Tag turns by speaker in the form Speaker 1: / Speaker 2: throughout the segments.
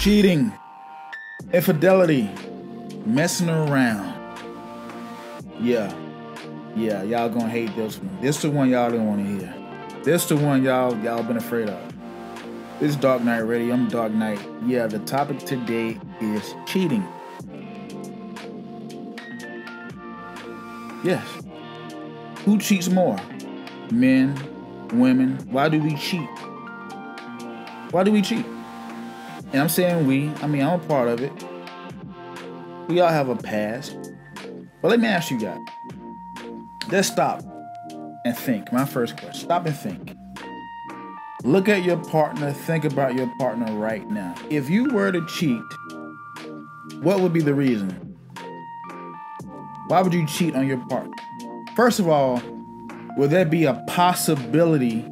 Speaker 1: cheating, infidelity, messing around. Yeah, y'all gonna hate this one. This the one y'all don't want to hear. This the one y'all been afraid of. This is Dark Knight Radio. I'm Dark Knight. Yeah, the topic today is cheating. Yes. Who cheats more? Men, women. Why do we cheat? Why do we cheat? And I'm saying we. I'm a part of it. We all have a past. But let me ask you guys. Let's stop and think. My first question. Stop and think. Look at your partner. Think about your partner right now. If you were to cheat, what would be the reason? Why would you cheat on your partner? First of all, would there be a possibility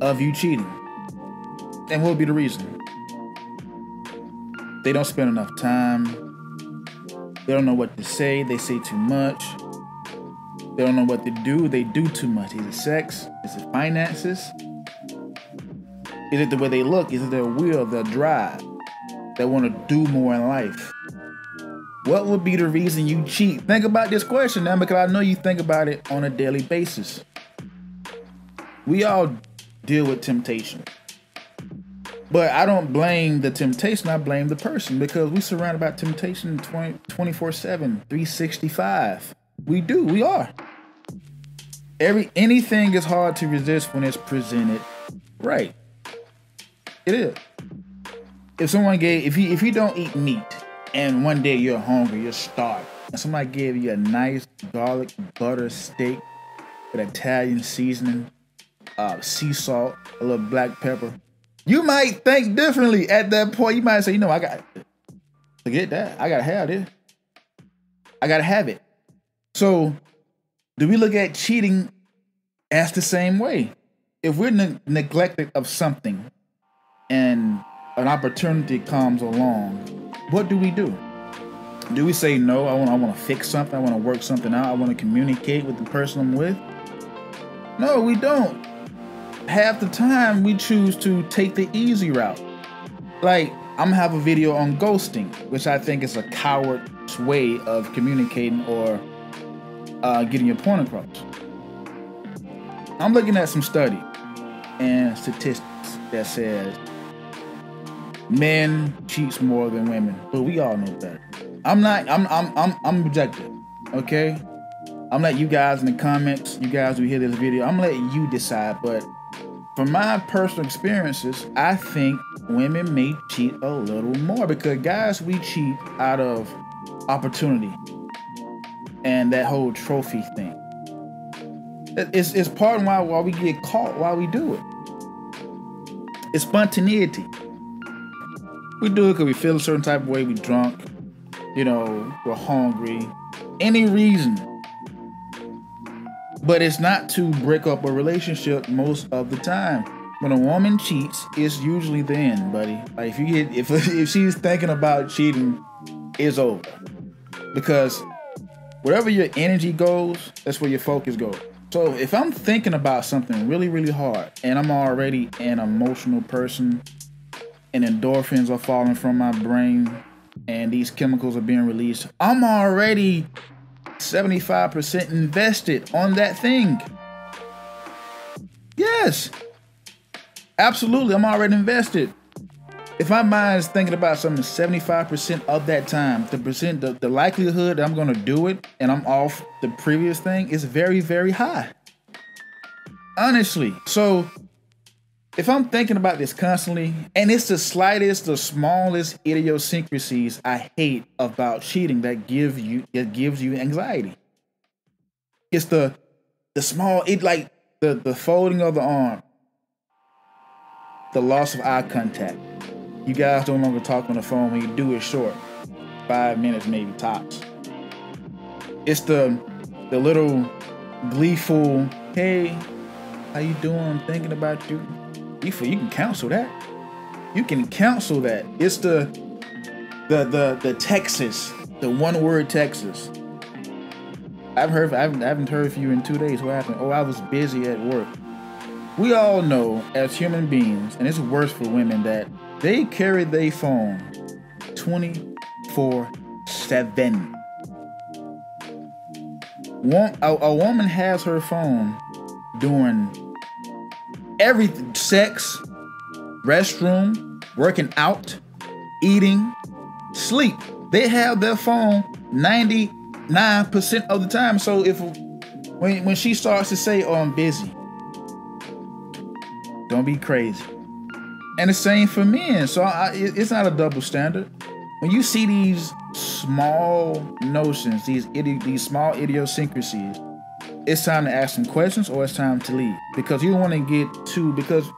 Speaker 1: of you cheating? And what would be the reason? They don't spend enough time. They don't know what to say. They say too much. They don't know what to do. They do too much. Is it sex? Is it finances? Is it the way they look? Is it their will, their drive? They want to do more in life. What would be the reason you cheat? Think about this question now, because I know you think about it on a daily basis. We all deal with temptation. But I don't blame the temptation, I blame the person, because we surrounded by temptation 24/7, 365. We do, we are. Anything is hard to resist when it's presented right. It is. If you don't eat meat and one day you're hungry, you're starved, and somebody gave you a nice garlic butter steak with Italian seasoning, sea salt, a little black pepper, you might think differently at that point. You might say, forget that. I gotta have this. I gotta have it. So, do we look at cheating as the same way? If we're neglected of something and an opportunity comes along, what do we do? Do we say no? I want to fix something. I want to work something out. I want to communicate with the person I'm with. No, we don't. Half the time we choose to take the easy route. Like, I'm gonna have a video on ghosting, which I think is a coward's way of communicating or getting your point across. I'm looking at some study and statistics that says men cheats more than women, but we all know better. I'm objective, okay? I'm letting you guys in the comments, you guys who hear this video, I'm letting you decide, but from my personal experiences, I think women may cheat a little more, because guys, we cheat out of opportunity and that whole trophy thing. It's part of why we get caught, why we do it. It's spontaneity. We do it because we feel a certain type of way, we drunk, we're hungry, any reason. But it's not to break up a relationship most of the time. When a woman cheats, it's usually the end, buddy. Like if she's thinking about cheating, it's over. Because wherever your energy goes, that's where your focus goes. So if I'm thinking about something really, really hard, and I'm already an emotional person, and endorphins are falling from my brain, and these chemicals are being released, I'm already 75% invested on that thing. Yes, absolutely. I'm already invested. If my mind is thinking about something 75% of that time, the likelihood that I'm going to do it and I'm off the previous thing is very, very high. Honestly. So if I'm thinking about this constantly, and it's the smallest idiosyncrasies I hate about cheating that gives you anxiety. It's the small, like the folding of the arm, the loss of eye contact. You guys no longer talk on the phone. When you do it short, 5 minutes maybe tops. It's the little gleeful, hey, how you doing? I'm thinking about you. You can cancel that. You can cancel that. It's the Texas, the one word Texas. I haven't heard from you in 2 days. What happened? Oh, I was busy at work. We all know as human beings, and it's worse for women, that They carry their phone 24/7. A woman has her phone doing everything: sex, restroom, working out, eating, sleep. They have their phone 99% of the time. So when she starts to say, "Oh, I'm busy," don't be crazy. And the same for men. So it's not a double standard. When you see these small notions, these small idiosyncrasies, it's time to ask some questions or it's time to leave. Because you don't want to get too, because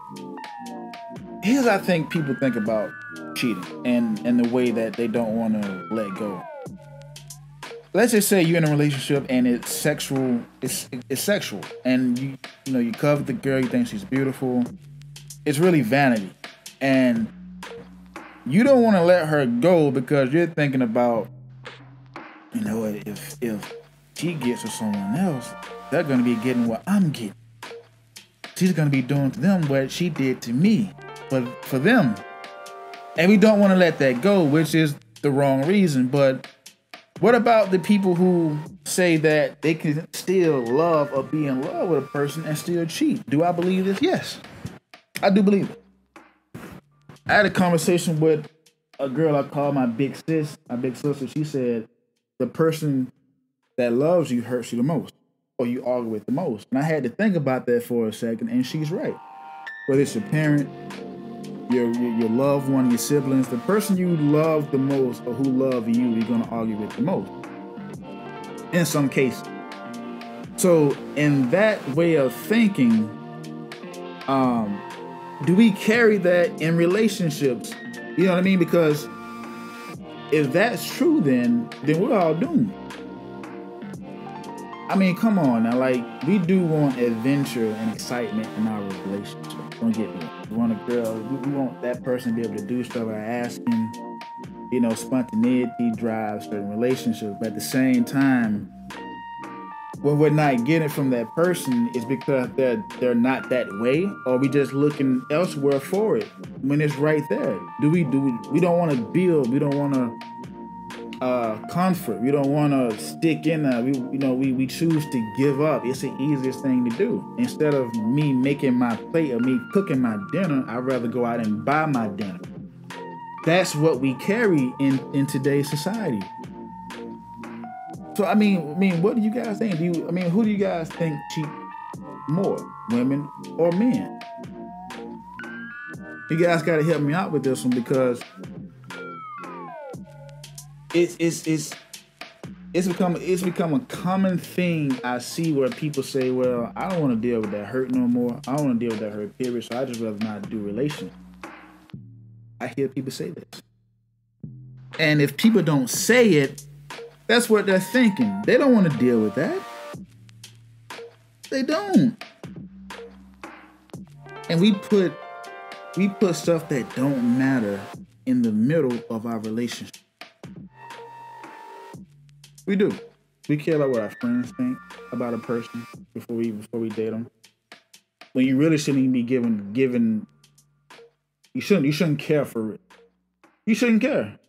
Speaker 1: here's how I think people think about cheating and the way that they don't want to let go. Let's just say you're in a relationship and it's sexual, it's sexual, and you cover the girl, you think she's beautiful. It's really vanity. And you don't want to let her go because you're thinking about, if she gets with someone else, they're going to be getting what I'm getting. She's going to be doing to them what she did to me, but for them. And we don't want to let that go, which is the wrong reason. But what about the people who say that they can still love or be in love with a person and still cheat? Do I believe this? Yes, I do believe it. I had a conversation with a girl I call my big sister. She said, the person that loves you hurts you the most, or you argue with the most. And I had to think about that for a second, and she's right. Whether it's your parent, your loved one, your siblings, the person you love the most or who love you, you're going to argue with the most. In some cases. So in that way of thinking, do we carry that in relationships? You know what I mean? Because if that's true, then we're all doomed. I mean, come on now. Like, we do want adventure and excitement in our relationship. Don't get me wrong. We want a girl. We want that person to be able to do stuff without asking. Spontaneity drives certain relationships. But at the same time, when we're not getting it from that person, it's because they're not that way, or we just looking elsewhere for it when it's right there. We don't want to build. We don't want to comfort. We don't want to stick in there. We choose to give up. It's the easiest thing to do. Instead of me making my plate or me cooking my dinner, I'd rather go out and buy my dinner. That's what we carry in today's society. So I mean, what do you guys think? Who do you guys think cheat more, women or men? You guys got to help me out with this one, because it's become a common thing I see where people say, well, I don't want to deal with that hurt no more. I don't want to deal with that hurt, period. So I just rather not do relations. I hear people say this. And if people don't say it, that's what they're thinking. They don't want to deal with that. They don't. And we put stuff that don't matter in the middle of our relationship. We do. We care about what our friends think about a person before we date them. When you really shouldn't even be given. You shouldn't care for it. You shouldn't care.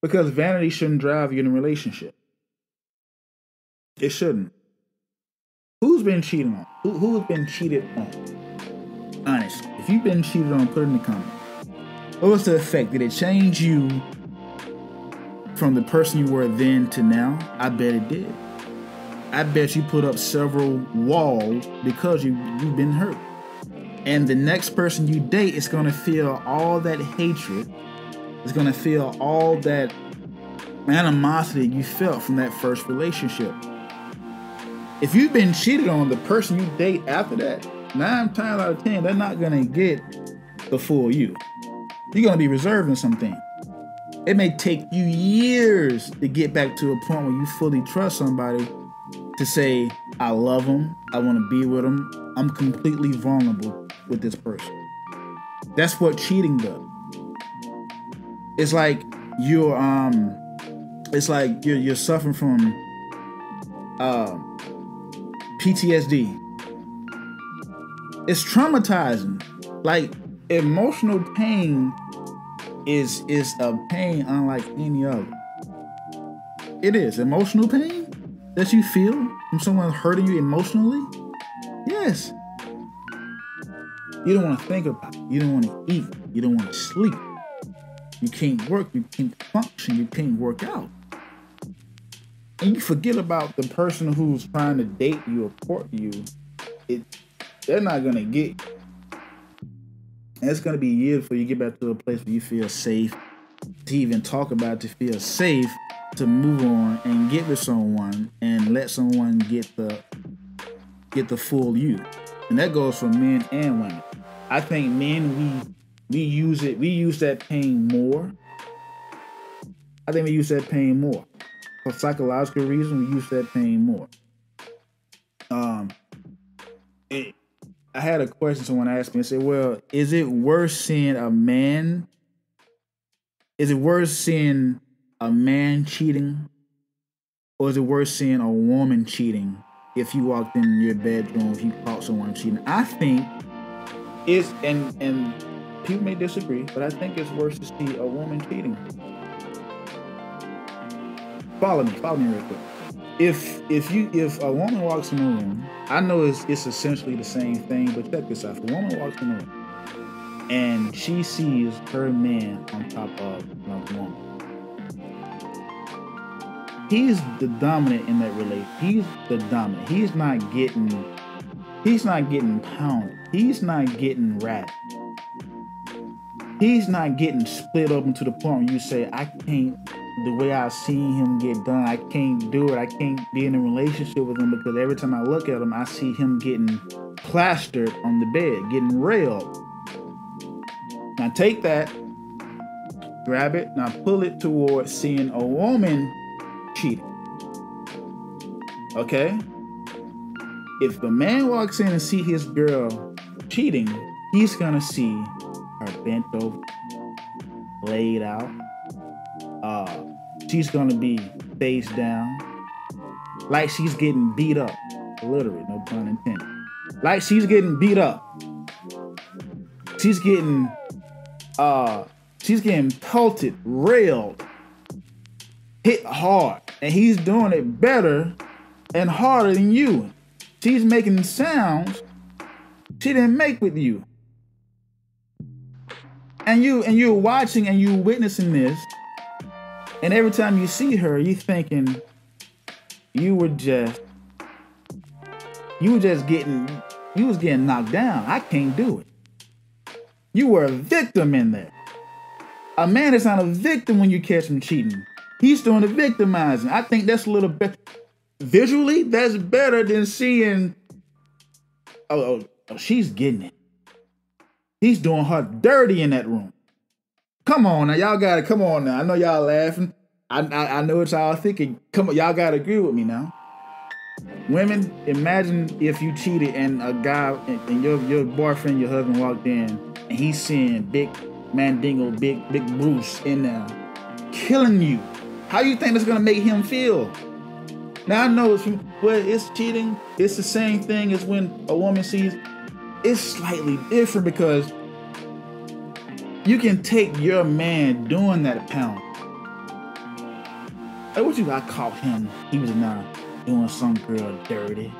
Speaker 1: Because vanity shouldn't drive you in a relationship. It shouldn't. Who's been cheated on? Who's been cheated on? Honestly, if you've been cheated on, put it in the comments. What was the effect? Did it change you from the person you were then to now? I bet it did. I bet you put up several walls because you've been hurt. And the next person you date is going to feel all that hatred. It's going to feel all that animosity you felt from that first relationship. If you've been cheated on, the person you date after that, 9 times out of 10, they're not going to get the full you. You're going to be reserving something. It may take you years to get back to a point where you fully trust somebody to say, I love them, I want to be with them, I'm completely vulnerable with this person. That's what cheating does. It's like you're suffering from PTSD. It's traumatizing. Like, Emotional pain is a pain unlike any other. It is emotional pain that you feel from someone hurting you emotionally. Yes. You don't want to think about it. You don't want to eat. You don't want to sleep. You can't work. You can't function. You can't work out. And you forget about the person who's trying to date you or court you. They're not going to get you. And it's going to be years before you get back to a place where you feel safe to even talk about it, to feel safe to move on and get with someone and let someone get the full you. And that goes for men and women. I think men, we use that pain more. I think we use that pain more. For psychological reasons, we use that pain more. I had a question someone asked me and said, well, is it worse seeing a man cheating? Or is it worse seeing a woman cheating if you walked in your bedroom, if you caught someone cheating? I think it's, and people may disagree, but I think it's worse to see a woman cheating. Follow me real quick. If a woman walks in the room, I know it's essentially the same thing, but check this out. If a woman walks in the room and she sees her man on top of another woman, he's the dominant in that relationship. He's the dominant. He's not getting pounded. He's not getting wrapped. He's not getting split open to the point where you say, I can't, the way I've seen him get done, I can't do it. I can't be in a relationship with him because every time I look at him, I see him getting plastered on the bed, getting railed. Now take that, grab it, now pull it towards seeing a woman cheating. Okay? If the man walks in and see his girl cheating, he's gonna see her bent over, laid out. She's gonna be face down, like she's getting beat up. Literally, no pun intended. Like she's getting beat up. She's getting pelted, railed, hit hard, and he's doing it better and harder than you. She's making sounds she didn't make with you. And you're watching and you're witnessing this, and every time you see her, you're thinking you was getting knocked down. I can't do it. You were a victim in there. A man is not a victim when you catch him cheating. He's doing the victimizing. I think that's a little better. Visually, that's better than seeing, oh, she's getting it. He's doing her dirty in that room. Come on now, y'all gotta, come on now. I know y'all laughing. I know what y'all thinking. Come on, y'all gotta agree with me now. Women, imagine if you cheated and a guy, and your boyfriend, your husband walked in, and he's seeing Big Mandingo, Big Bruce in there, killing you. How you think that's gonna make him feel? Now I know it's cheating. It's the same thing as when a woman sees. It's slightly different because you can take your man doing that pound. Hey, I caught him. He was now doing some girl dirty.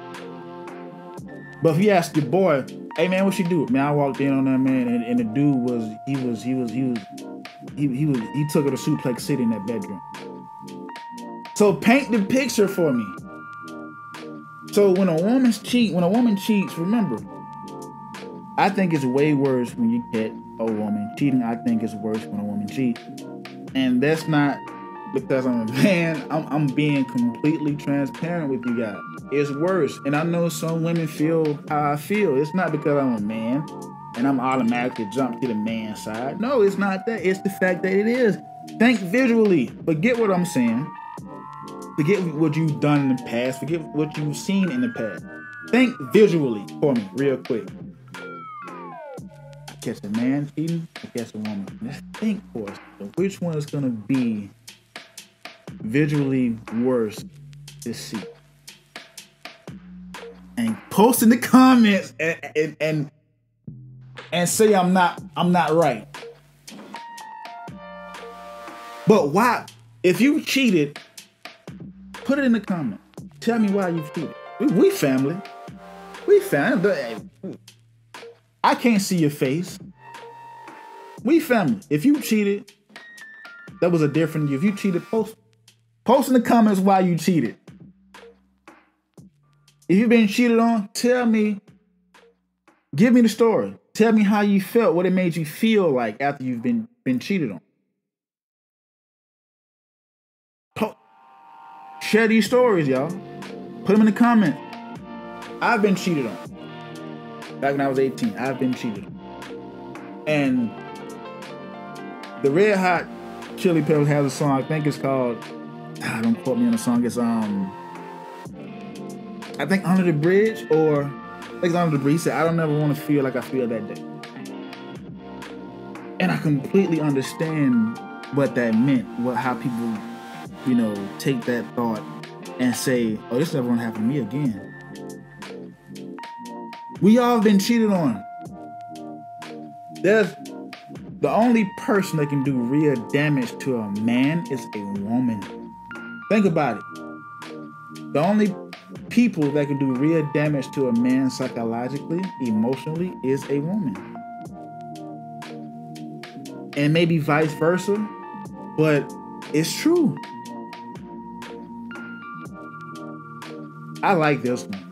Speaker 1: But if you ask your boy, hey man, what you do? Man, I walked in on that man, and the dude he took her to Suplex City in that bedroom. So paint the picture for me. So when a woman cheats, remember, I think it's way worse when you get a woman cheating. I think it's worse when a woman cheats. And that's not because I'm a man. I'm being completely transparent with you guys. It's worse. And I know some women feel how I feel. It's not because I'm a man and I'm automatically jump to the man side. No, it's not that. It's the fact that it is. Think visually. Forget what I'm saying. Forget what you've done in the past. Forget what you've seen in the past. Think visually for me, real quick. I catch a man cheating, I catch a woman. Let's think for us. So which one is going to be visually worse to see? And post in the comments and and say I'm not right. But why? If you cheated, put it in the comment. Tell me why you cheated. We family. We family. I can't see your face. We family. If you cheated, that was a different. If you cheated, post in the comments why you cheated. If you've been cheated on, tell me. Give me the story. Tell me how you felt, what it made you feel like after you've been cheated on. Share these stories, y'all. Put them in the comment. I've been cheated on. Back when I was 18, I've been cheated on. And the Red Hot Chili Peppers has a song, I think it's called, don't quote me on the song, it's I think Under the Bridge, or I think it's Under the Bridge. He said, I don't ever want to feel like I feel that day. And I completely understand what that meant, how people, take that thought and say, oh, this never gonna happen to me again. We all been cheated on. There's the only person that can do real damage to a man is a woman. Think about it. The only people that can do real damage to a man psychologically, emotionally, is a woman. And maybe vice versa, but it's true. I like this one.